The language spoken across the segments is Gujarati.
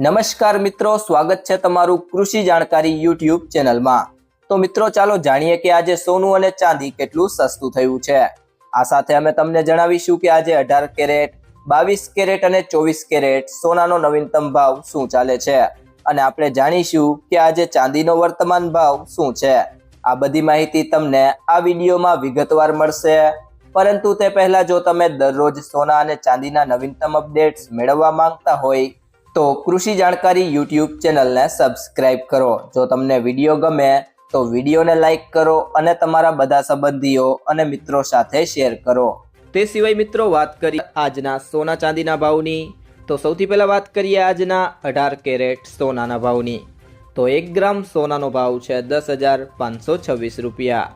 નમસ્કાર મિત્રો, સ્વાગત છે તમારું કૃષિ જાણકારી યુટ્યુબ ચેનલમાં। તો મિત્રો ચાલો જાણીએ કે આજે સોનું અને ચાંદી કેટલું સસ્તું થયું છે। આ સાથે અમે તમને જણાવીશું કે આજે 18 કેરેટ, 22 કેરેટ અને 24 કેરેટ સોનાનો નવીનતમ ભાવ શું ચાલે છે અને આપણે જાણીશું કે આજે ચાંદીનો વર્તમાન ભાવ શું છે। આ બધી માહિતી તમને આ વિડીયોમાં વિગતવાર મળશે, પરંતુ તે પહેલા જો તમે દરરોજ સોના અને ચાંદીના નવીનતમ અપડેટ્સ મેળવવા માંગતા હોય તો કૃષિ જાણકારી યુટ્યુબ ચેનલને સબસ્ક્રાઇબ કરો। જો તમને વિડીયો ગમે તો વિડીયોને લાઈક કરો અને તમારા બધા સંબંધીઓ અને મિત્રો સાથે શેર કરો। તે સિવાય મિત્રો વાત કરીએ આજના સોના ચાંદીના ભાવની, તો સૌથી પહેલા વાત કરીએ આજના 18 કેરેટ સોનાના ભાવની। તો 1 ગ્રામ સોનાનો ભાવ છે 10,526 રૂપિયા,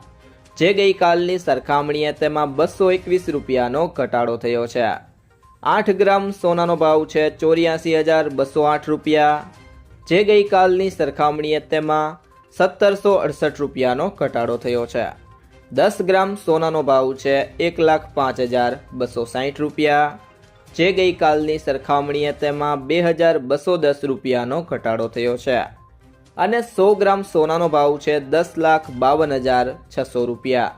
જે ગઈકાલની સરખામણીએ તેમાં 221 રૂપિયાનો ઘટાડો થયો છે। 8 ગ્રામ સોનાનો ભાવ છે 84,208 રૂપિયા, જે ગઈકાલની સરખામણીએ તેમાં 1,768 રૂપિયાનો ઘટાડો થયો છે। 10 ગ્રામ સોનાનો ભાવ છે 1,05,260 રૂપિયા, જે ગઈકાલની સરખામણીએ તેમાં 2,210 રૂપિયાનો ઘટાડો થયો છે। અને 100 ગ્રામ સોનાનો ભાવ છે 10,52,600 રૂપિયા,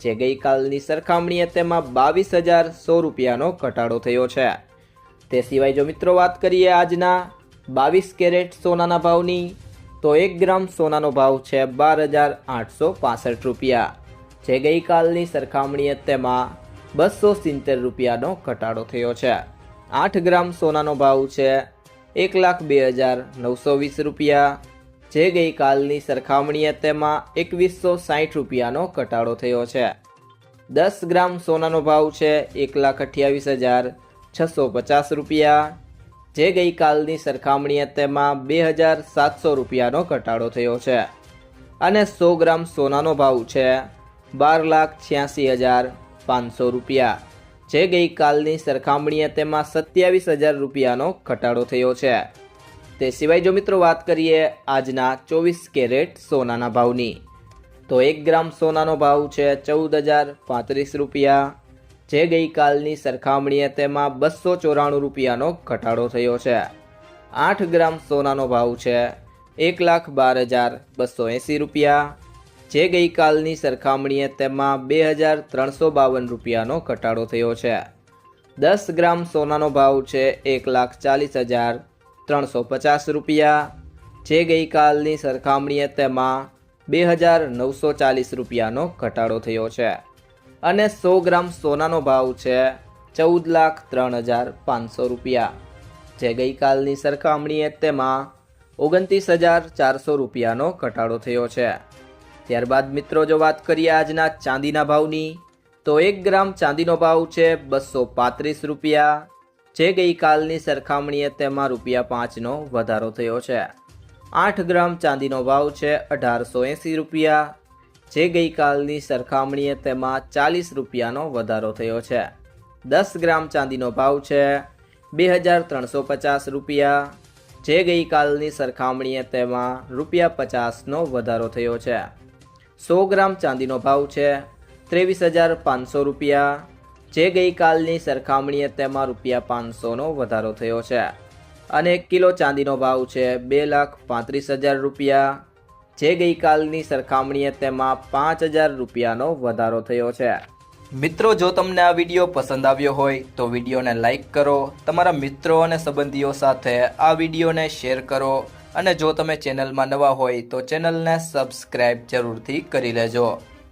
જે ગઈકાલની સરખામણીએ તેમાં 22,100 રૂપિયાનો ઘટાડો થયો છે। તે સિવાય જો મિત્રો વાત કરીએ આજના 22 કેરેટ સોનાના ભાવની, તો 1 ગ્રામ સોનાનો ભાવ છે 12,865 રૂપિયા, જે ગઈકાલની સરખામણીએ તેમાં 270 રૂપિયાનો ઘટાડો થયો છે। 8 ગ્રામ સોનાનો ભાવ છે 1,02,920 રૂપિયા, જે ગઈકાલની સરખામણીએ તેમાં 2,160 રૂપિયાનો ઘટાડો થયો છે। 10 ગ્રામ સોનાનો ભાવ છે 1,28,650 રૂપિયા, જે ગઈકાલની સરખામણીએ તેમાં 2,700 રૂપિયાનો ઘટાડો થયો છે। અને 100 ગ્રામ સોનાનો ભાવ છે 12,86,500 રૂપિયા, જે ગઈકાલની સરખામણીએ તેમાં 27,000 રૂપિયાનો ઘટાડો થયો છે। તે સિવાય જો મિત્રો વાત કરીએ આજના 24 કેરેટ સોનાના ભાવની, તો 1 ગ્રામ સોનાનો ભાવ છે 14,035 રૂપિયા, જે ગઈકાલની સરખામણીએ તેમાં 294 રૂપિયાનો ઘટાડો થયો છે। 8 ગ્રામ સોનાનો ભાવ છે 1,12,280 રૂપિયા, જે ગઈકાલની સરખામણીએ તેમાં 2,352 રૂપિયાનો ઘટાડો થયો છે। 10 ગ્રામ સોનાનો ભાવ છે 1,40,350 રૂપિયા, જે ગઈકાલની સરખામણીએ તેમાં 2,940 રૂપિયાનો ઘટાડો થયો છે। અને 100 ગ્રામ સોનાનો ભાવ છે 14,03,500 રૂપિયા, જે ગઈકાલની સરખામણીએ તેમાં 29,400 રૂપિયાનો ઘટાડો થયો છે। ત્યારબાદ મિત્રો જો વાત કરીએ આજના ચાંદીના ભાવની, તો 1 ગ્રામ ચાંદીનો ભાવ છે 235 રૂપિયા, જે ગઈકાલની સરખામણીએ તેમાં ₹5નો વધારો થયો છે। 8 ગ્રામ ચાંદીનો ભાવ છે 1,880 રૂપિયા, જે ગઈકાલની સરખામણીએ તેમાં 40 રૂપિયાનો વધારો થયો છે। 10 ગ્રામ ચાંદીનો ભાવ છે 2,350 રૂપિયા, જે ગઈકાલની સરખામણીએ તેમાં ₹50નો વધારો થયો છે। 100 ગ્રામ ચાંદીનો ભાવ છે 23,500 રૂપિયા, જે ગઈકાલની સરખામણીએ તેમાં ₹500નો વધારો થયો છે। અને 1 કિલો ચાંદીનો ભાવ છે 2,35,000 રૂપિયા, જે ગઈકાલની સરખામણીએ તેમાં 5,000 રૂપિયાનો વધારો થયો છે। મિત્રો જો તમને આ વિડીયો પસંદ આવ્યો હોય તો વિડીયોને લાઈક કરો, તમારા મિત્રો અને સંબંધીઓ સાથે આ વિડીયોને શેર કરો, અને જો તમે ચેનલમાં નવા હોય તો ચેનલને સબસ્ક્રાઇબ જરૂરથી કરી લેજો।